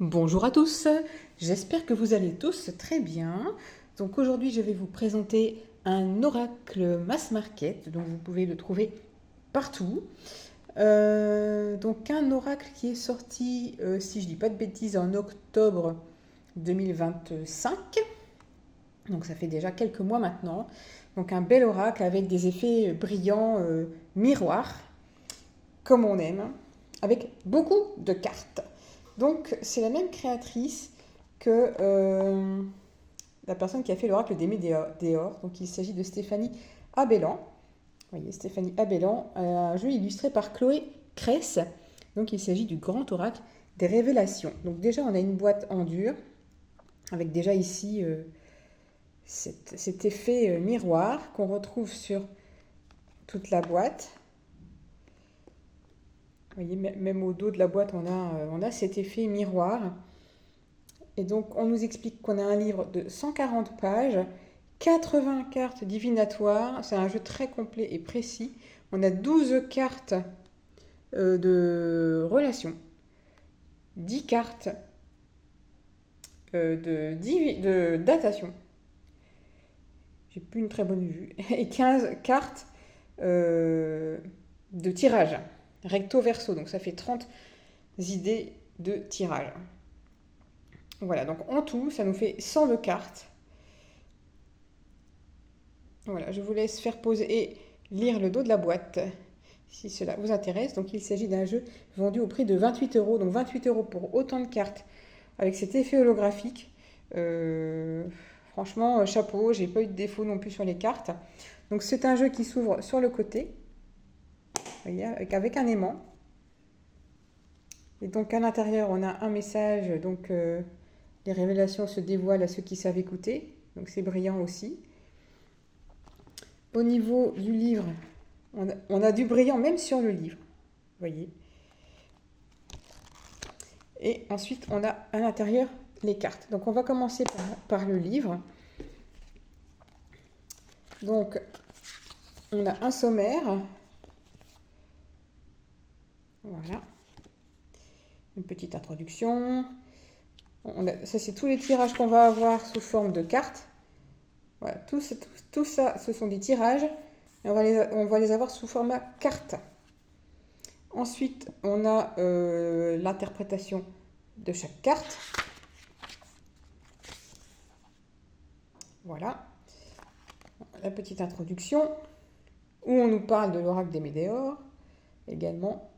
Bonjour à tous, j'espère que vous allez tous très bien. Donc aujourd'hui je vais vous présenter un oracle mass market, donc vous pouvez le trouver partout. Donc un oracle qui est sorti, si je dis pas de bêtises, en octobre 2025. Donc ça fait déjà quelques mois maintenant. Donc un bel oracle avec des effets brillants miroirs, comme on aime, avec beaucoup de cartes. Donc c'est la même créatrice que la personne qui a fait l'oracle des Médéors. Donc il s'agit de Stéphanie Abellan. Vous voyez, Stéphanie Abellan, un jeu illustré par Chloé Cress. Donc il s'agit du grand oracle des révélations. Donc déjà on a une boîte en dur, avec déjà ici cet effet miroir qu'on retrouve sur toute la boîte. Vous voyez, même au dos de la boîte, on a cet effet miroir. Et donc, on nous explique qu'on a un livre de 140 pages, 80 cartes divinatoires. C'est un jeu très complet et précis. On a 12 cartes de relations, 10 cartes de datation. J'ai plus une très bonne vue. Et 15 cartes de tirage, recto verso. Donc, ça fait 30 idées de tirage. Voilà, donc en tout, ça nous fait 102 cartes. Voilà, je vous laisse faire poser et lire le dos de la boîte si cela vous intéresse. Donc il s'agit d'un jeu vendu au prix de 28 euros. Donc 28 euros pour autant de cartes avec cet effet holographique. Franchement, chapeau, j'ai pas eu de défaut non plus sur les cartes. Donc c'est un jeu qui s'ouvre sur le côté, vous voyez, avec un aimant. Et donc à l'intérieur, on a un message, donc les révélations se dévoilent à ceux qui savent écouter. Donc c'est brillant aussi. Au niveau du livre, on a du brillant même sur le livre, vous voyez. Et ensuite, on a à l'intérieur les cartes. Donc on va commencer par le livre. Donc on a un sommaire. Voilà. Une petite introduction. Ça, c'est tous les tirages qu'on va avoir sous forme de cartes. Voilà, tout ça, ce sont des tirages. Et on va les avoir sous format carte. Ensuite, on a l'interprétation de chaque carte. Voilà, la petite introduction, où on nous parle de l'oracle des Médéors, également.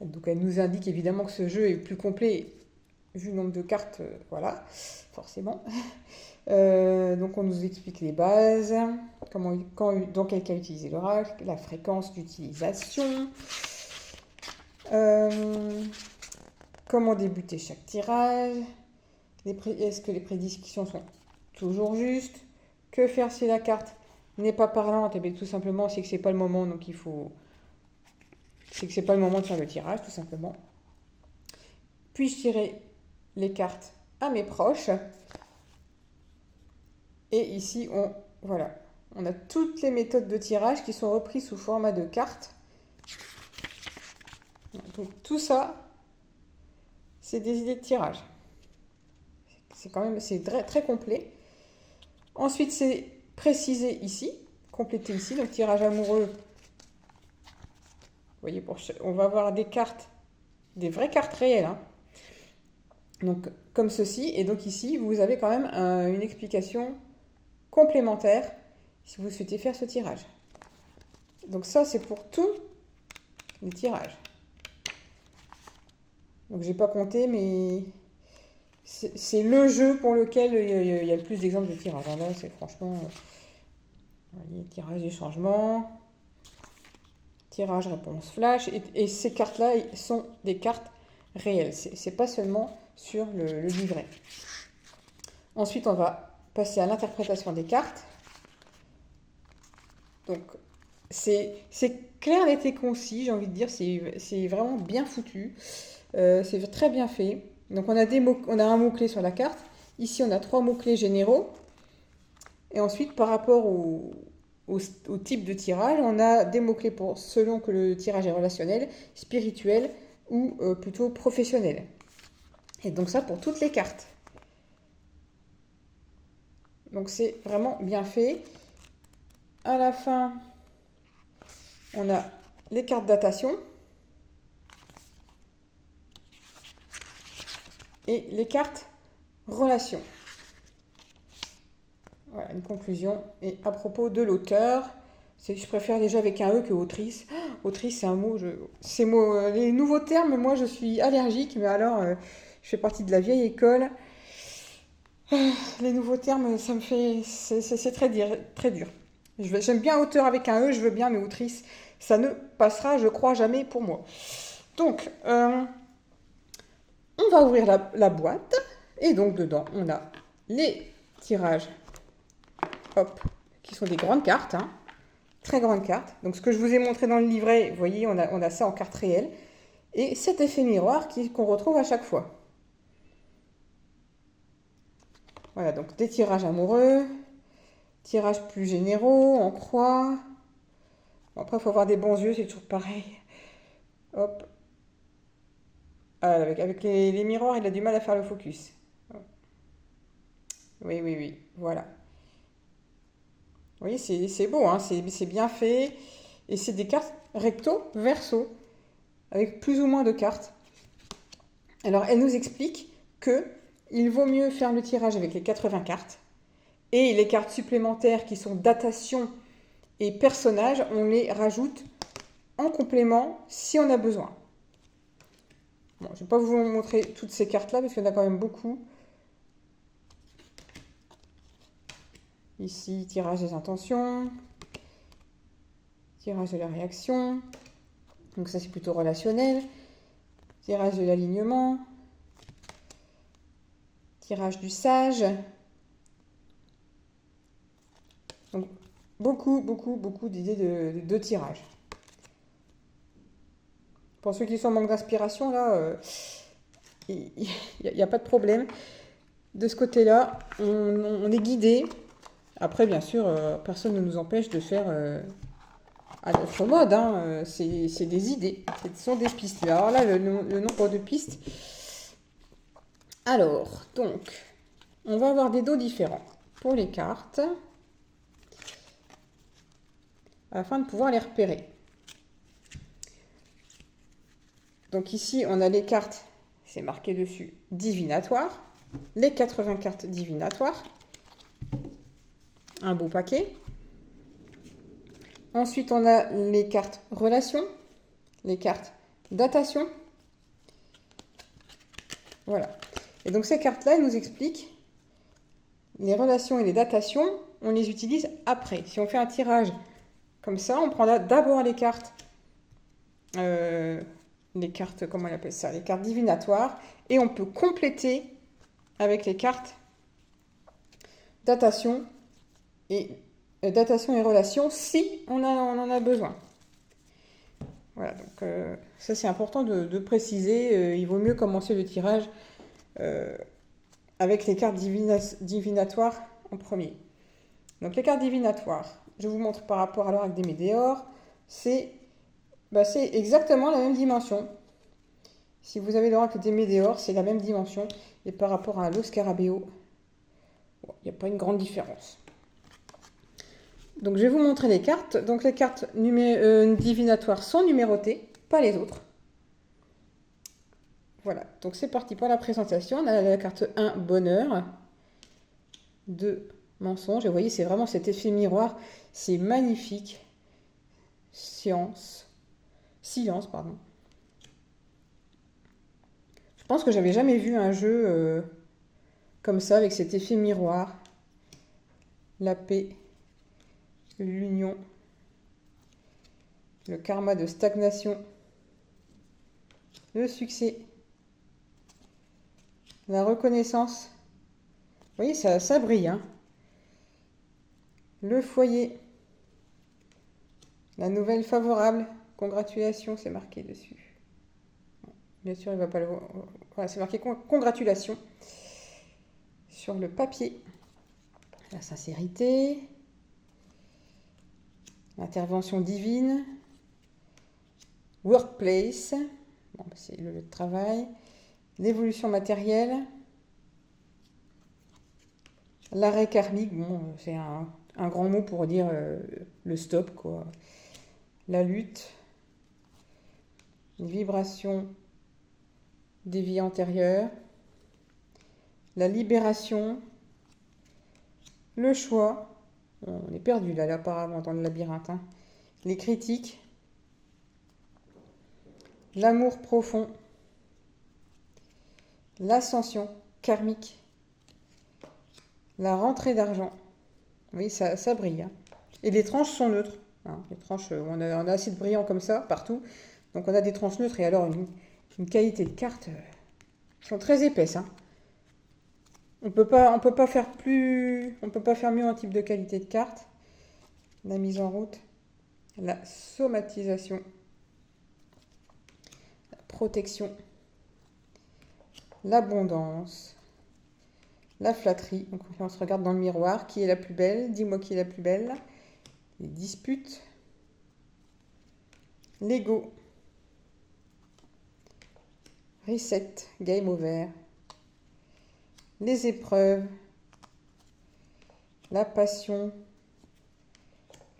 Donc elle nous indique évidemment que ce jeu est plus complet, vu le nombre de cartes, voilà, forcément. Donc on nous explique les bases, dans quel cas utiliser l'oracle, la fréquence d'utilisation, comment débuter chaque tirage, est-ce que les prédictions sont toujours justes, que faire si la carte n'est pas parlante, et bien tout simplement c'est que c'est pas le moment, donc c'est que c'est pas le moment de faire le tirage, tout simplement. Puis-je tirer les cartes à mes proches? Et ici, on a toutes les méthodes de tirage qui sont reprises sous format de cartes. Donc tout ça, c'est des idées de tirage. C'est très, très complet. Ensuite, c'est précisé ici, complété ici, donc tirage amoureux. Vous voyez, on va avoir des cartes, des vraies cartes réelles, hein. Donc comme ceci, et donc ici, vous avez quand même une explication complémentaire si vous souhaitez faire ce tirage. Donc ça, c'est pour tous les tirages. Donc j'ai pas compté, mais c'est le jeu pour lequel il y a le plus d'exemples de tirages. Alors là, c'est franchement, voyez, tirage des changements, tirage réponse flash, et ces cartes-là sont des cartes réelles. C'est pas seulement sur le livret. Ensuite, on va passer à l'interprétation des cartes. Donc c'est clair, net et concis, j'ai envie de dire, c'est vraiment bien foutu. C'est très bien fait. Donc on a un mot-clé sur la carte. Ici, on a 3 mots-clés généraux. Et ensuite, par rapport au type de tirage, on a des mots-clés selon que le tirage est relationnel, spirituel, ou plutôt professionnel. Et donc ça pour toutes les cartes. Donc c'est vraiment bien fait. À la fin, on a les cartes datation et les cartes relation. Voilà, une conclusion. Et à propos de l'auteur, je préfère déjà avec un E que autrice. Autrice, c'est un mot, les nouveaux termes, moi je suis allergique, mais alors je fais partie de la vieille école. Les nouveaux termes, ça me fait, c'est très dur. J'aime bien auteur avec un E, je veux bien, mais autrice, ça ne passera, je crois, jamais pour moi. Donc, on va ouvrir la boîte, et donc dedans, on a les tirages, hop, qui sont des grandes cartes, hein, très grandes cartes. Donc, ce que je vous ai montré dans le livret, vous voyez, on a ça en carte réelle, et cet effet miroir qu'on retrouve à chaque fois. Voilà, donc des tirages amoureux, tirages plus généraux, en croix. Bon, après, il faut avoir des bons yeux, c'est toujours pareil. Hop. Ah, avec les miroirs, il a du mal à faire le focus. Oui, voilà. Vous voyez, c'est beau, hein, c'est bien fait. Et c'est des cartes recto, verso, avec plus ou moins de cartes. Alors, elle nous explique que il vaut mieux faire le tirage avec les 80 cartes. Et les cartes supplémentaires qui sont datation et personnages, on les rajoute en complément si on a besoin. Bon, je ne vais pas vous montrer toutes ces cartes-là parce qu'il y en a quand même beaucoup. Ici, tirage des intentions, tirage de la réaction. Donc ça, c'est plutôt relationnel. Tirage de l'alignement. Tirage du sage. Donc, beaucoup d'idées de tirage. Pour ceux qui sont en manque d'inspiration, là, il n'y a pas de problème. De ce côté-là, on est guidé. Après, bien sûr, personne ne nous empêche de faire à notre mode. Hein. C'est des idées, ce sont des pistes. Alors là, le nombre de pistes. Alors, donc, on va avoir des dos différents pour les cartes afin de pouvoir les repérer. Donc ici, on a les cartes, c'est marqué dessus, divinatoires. Les 80 cartes divinatoires. Un beau paquet. Ensuite, on a les cartes relations, les cartes datation. Voilà. Et donc ces cartes-là, elles nous expliquent les relations et les datations, on les utilise après. Si on fait un tirage comme ça, on prendra d'abord les cartes, comment on appelle ça, les cartes divinatoires, et on peut compléter avec les cartes datation et relations si on en a besoin. Voilà, donc ça c'est important de préciser. Il vaut mieux commencer le tirage avec les cartes divinatoires en premier. Donc les cartes divinatoires, je vous montre par rapport à l'oracle des Médéors, c'est exactement la même dimension. Si vous avez l'oracle des Médéors, c'est la même dimension. Et par rapport à l'Oscarabeo, il n'y a pas une grande différence. Donc je vais vous montrer les cartes. Donc les cartes divinatoires sont numérotées, pas les autres. Voilà, donc c'est parti pour la présentation. On a la carte 1, bonheur. 2, mensonge. Et vous voyez, c'est vraiment cet effet miroir. C'est magnifique. Silence, pardon. Je pense que j'avais jamais vu un jeu comme ça, avec cet effet miroir. La paix, l'union, le karma de stagnation, le succès, la reconnaissance. Vous voyez, ça brille. Hein. Le foyer, la nouvelle favorable, congratulations, c'est marqué dessus. Bien sûr, il ne va pas le voir. Voilà, c'est marqué congratulations sur le papier. La sincérité, l'intervention divine, workplace, Bon, c'est le lieu de travail. L'évolution matérielle. L'arrêt karmique, bon, c'est un grand mot pour dire le stop, quoi. La lutte. Une vibration des vies antérieures. La libération. Le choix. On est perdu là, apparemment, dans le labyrinthe. Hein. Les critiques. L'amour profond. L'ascension karmique. La rentrée d'argent. Oui, ça brille. Hein. Et les tranches sont neutres. Hein. Les tranches, on a assez de brillants comme ça, partout. Donc on a des tranches neutres. Et alors, une qualité de cartes sont très épaisses. Hein. On peut pas faire plus... On peut pas faire mieux en type de qualité de carte. La mise en route. La somatisation. La protection. L'abondance. La flatterie, donc on se regarde dans le miroir, qui est la plus belle, dis-moi qui est la plus belle. Les disputes. L'ego. Reset, game over. Les épreuves. La passion.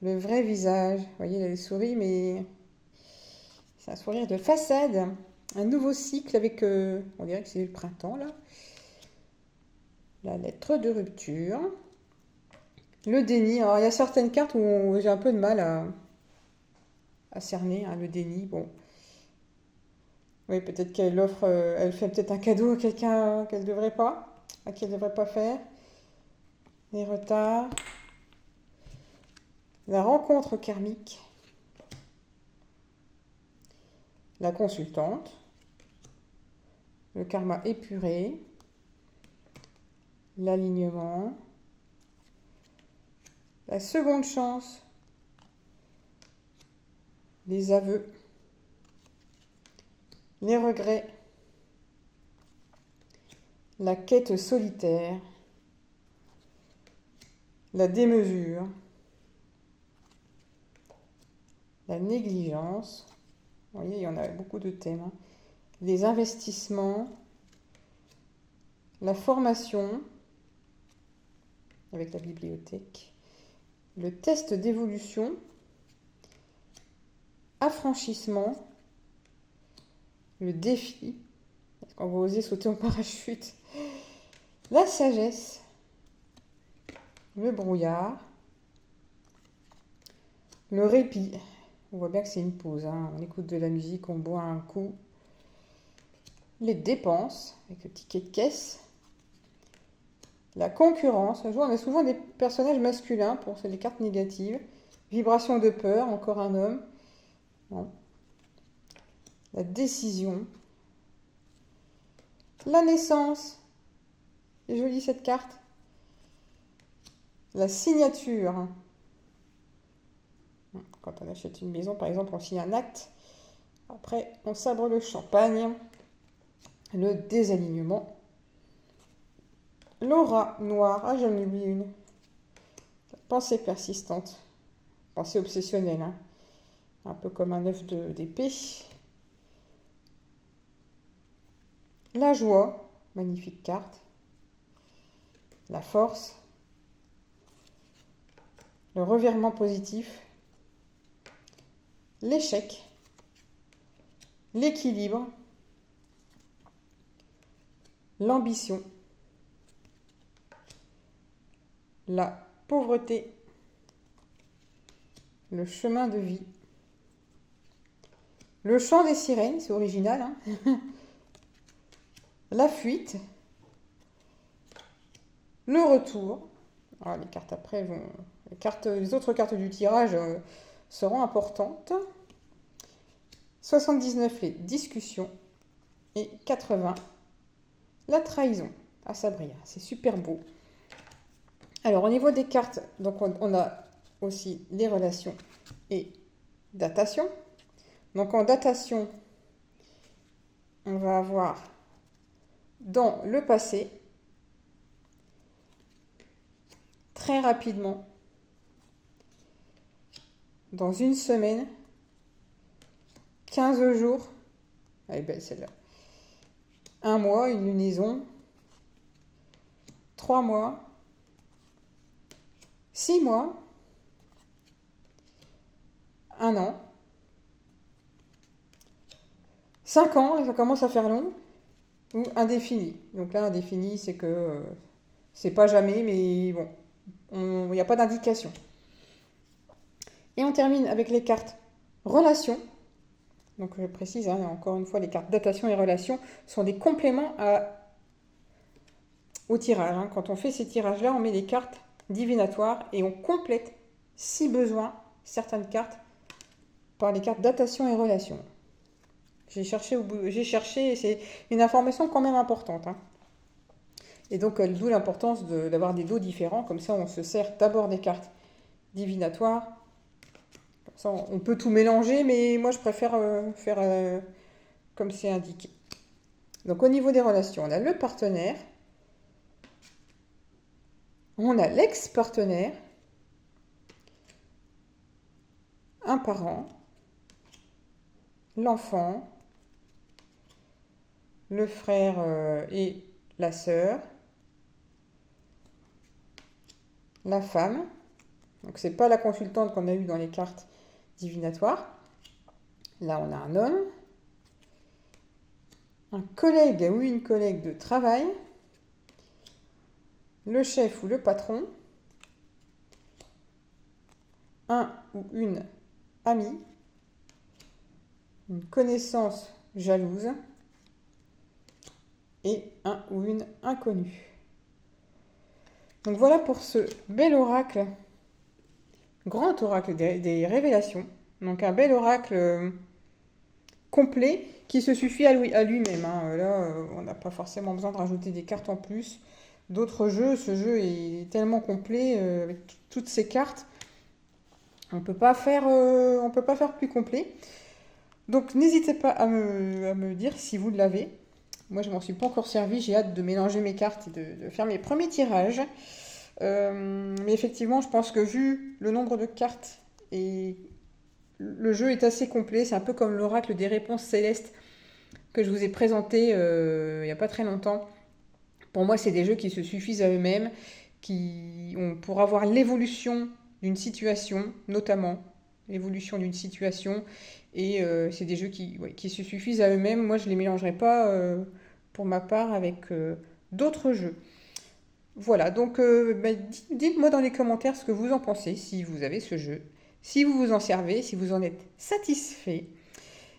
Le vrai visage. Vous voyez, elle sourit, mais c'est un sourire de façade. Un nouveau cycle avec, on dirait que c'est le printemps là. La lettre de rupture. Le déni. Alors, il y a certaines cartes où j'ai un peu de mal à cerner. Hein, le déni, bon. Oui, peut-être qu'elle offre... elle fait peut-être un cadeau à quelqu'un qu'elle ne devrait pas. À qui elle ne devrait pas faire. Les retards. La rencontre karmique. La consultante. Le karma épuré. L'alignement. La seconde chance. Les aveux. Les regrets. La quête solitaire. La démesure. La négligence. Vous voyez, il y en a beaucoup de thèmes. Hein. Les investissements. La formation. Avec la bibliothèque. Le test d'évolution. Affranchissement. Le défi. Est-ce qu'on va oser sauter en parachute? La sagesse. Le brouillard. Le répit. On voit bien que c'est une pause. Hein. On écoute de la musique, on boit un coup. Les dépenses, avec le ticket de caisse. La concurrence. On a souvent des personnages masculins pour les cartes négatives. Vibration de peur, encore un homme. Bon. La décision. La naissance. C'est joli cette carte. La signature. Quand on achète une maison, par exemple, on signe un acte. Après, on sabre le champagne. Le désalignement. L'aura noire. Ah, j'en oublie une. La pensée persistante. Pensée obsessionnelle. Hein. Un peu comme un œuf d'épée. La joie. Magnifique carte. La force. Le revirement positif. L'échec. L'équilibre. L'ambition. La pauvreté. Le chemin de vie. Le chant des sirènes, c'est original. Hein. La fuite. Le retour. Alors, les cartes après vont... Les autres cartes du tirage seront importantes. 79, les discussions. Et 80, la trahison. Ah, ça brille, c'est super beau. Alors, au niveau des cartes, donc on a aussi les relations et datation. Donc, en datation, on va avoir dans le passé, très rapidement, dans une semaine, 15 jours, Elle est belle celle-là. 1 mois, une lunaison. 3 mois. 6 mois. 1 an. 5 ans, et ça commence à faire long. Ou indéfini. Donc là, indéfini, c'est que c'est pas jamais, mais bon, il n'y a pas d'indication. Et on termine avec les cartes relations. Donc je précise, hein, encore une fois, les cartes datation et relations sont des compléments au tirage. Hein. Quand on fait ces tirages-là, on met des cartes divinatoires et on complète, si besoin, certaines cartes par les cartes datation et relations. J'ai cherché, et c'est une information quand même importante. Hein. Et donc, d'où l'importance d'avoir des dos différents. Comme ça, on se sert d'abord des cartes divinatoires. Comme ça, on peut tout mélanger, mais moi, je préfère faire comme c'est indiqué. Donc, au niveau des relations, on a le partenaire. On a l'ex-partenaire. Un parent. L'enfant. Le frère et la sœur. La femme. Donc, c'est pas la consultante qu'on a eue dans les cartes divinatoires. Là, on a un homme. Un collègue ou une collègue de travail. Le chef ou le patron. Un ou une amie. Une connaissance jalouse. Et un ou une inconnue. Donc voilà pour ce bel oracle, grand oracle des révélations. Donc un bel oracle complet qui se suffit à lui-même. Hein. Là, on n'a pas forcément besoin de rajouter des cartes en plus. D'autres jeux, ce jeu est tellement complet avec toutes ces cartes. On peut pas faire plus complet. Donc n'hésitez pas à me dire si vous l'avez. Moi, je m'en suis pas encore servi. J'ai hâte de mélanger mes cartes et de faire mes premiers tirages. Mais effectivement, je pense que vu le nombre de cartes, et le jeu est assez complet. C'est un peu comme l'oracle des réponses célestes que je vous ai présenté il n'y a pas très longtemps. Pour moi, c'est des jeux qui se suffisent à eux-mêmes, pour avoir l'évolution d'une situation, notamment l'évolution d'une situation. Et c'est des jeux qui se suffisent à eux-mêmes. Moi, je ne les mélangerai pas pour ma part avec d'autres jeux. Voilà, donc dites-moi dans les commentaires ce que vous en pensez, si vous avez ce jeu, si vous vous en servez, si vous en êtes satisfait.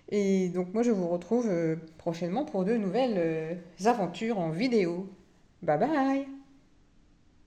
Et donc moi, je vous retrouve prochainement pour de nouvelles aventures en vidéo. Bye bye!